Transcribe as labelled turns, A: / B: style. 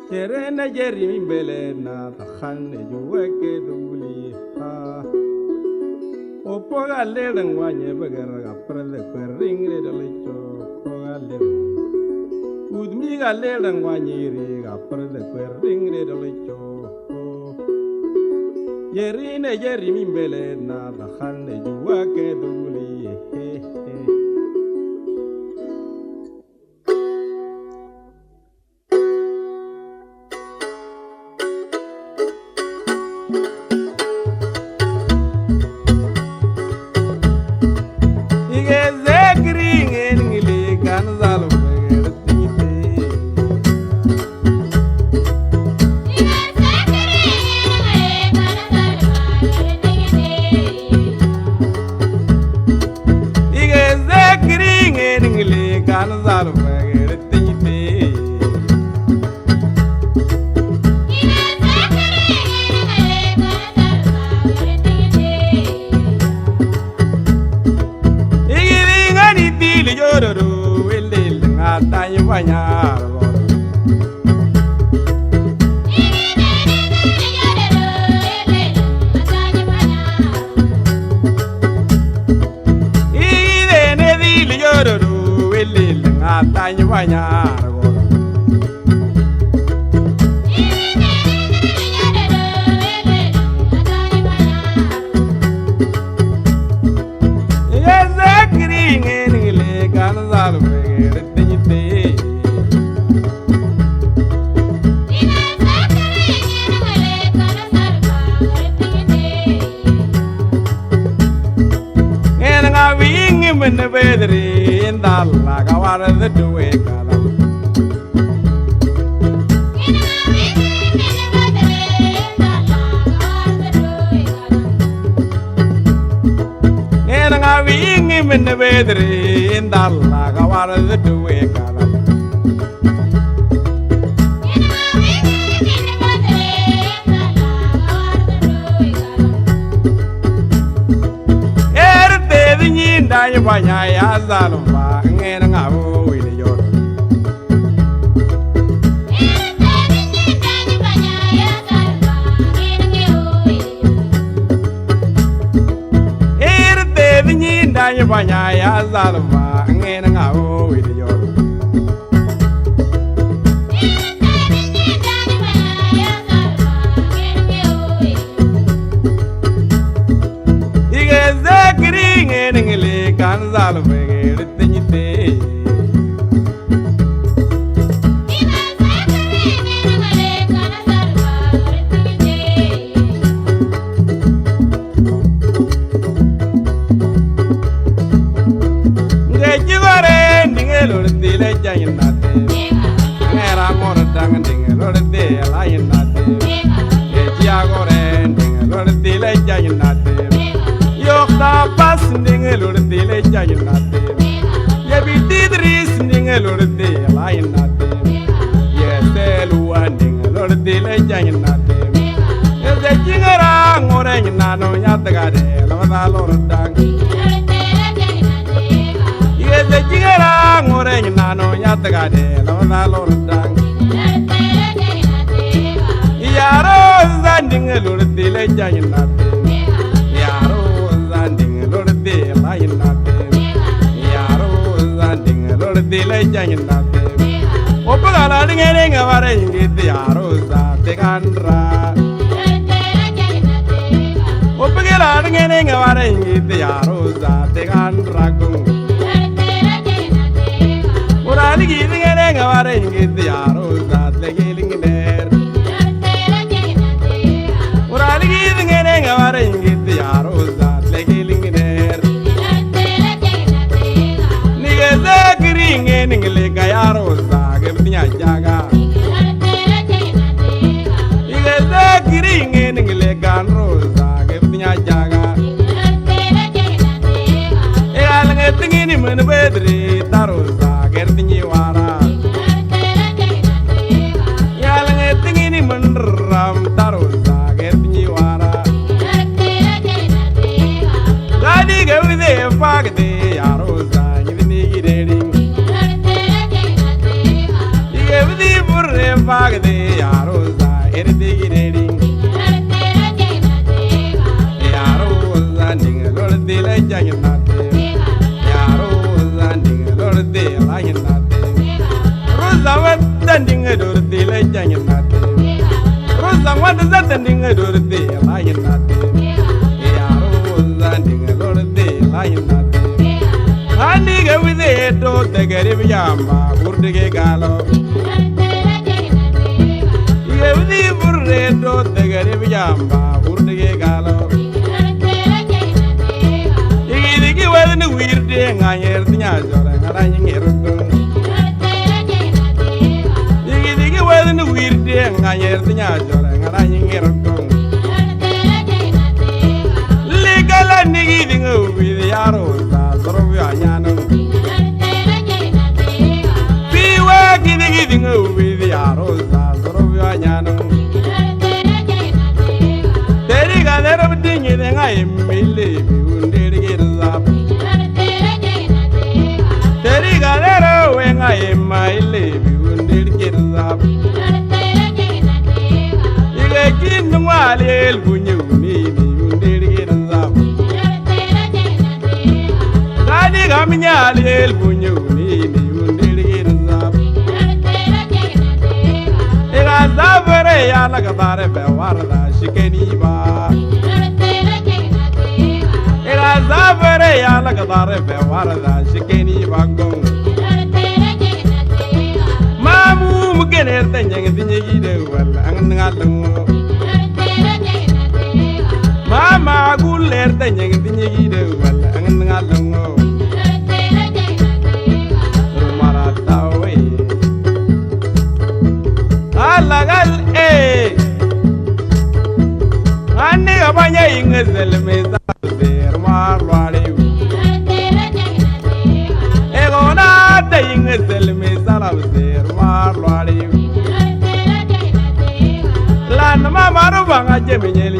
A: Terena Jerry Belena, the Hane, you work it, Uli. O Poga Leden, one ever got a present ring, little Poga Leden. Would me a Leden, one year, a present ring, little Jerry Belena, the Hane, you work it, Uli.
B: Fagade
A: yaroza erdegireri yaroza ningalor dile jagnate yaroza ningalor dile jagnate roza wadda ningalor dile jagnate roza wadda ningalor dile jagnate yaroza ningalor dile jagnate ani gawide to tegari biyamba urdige galo gawidi burre to tegari biyamba urdige galo igidigi wadni wirde ngayer tinya jora ngarani ngerudo igidigi wadni wirde ngayer tinya jora ngarani ngerudo ligala nigidi ngwidi yaro sa sorobya nyano piwa gidi ngwidi yaro sa sorobya nyano teri gadero bdingi denga emile biundiri girza teri gadero wenga emaile biundiri girza ige kindu wali el bunyu ni biundiri girza gadi gaminyali el bunyu ni biundiri girza ega zavere ya la gadare be warda shikeni ba ega zavere ya la gadare be warda shikeni ba gong mamu mugener tanyang dinyi de wala angalu mama guler tanyang dinyi de wala angalu maratawe alagal ane abanya ingezel meza der marwale egona de ingezel meza der marwale lan mama ro banga jemenyeli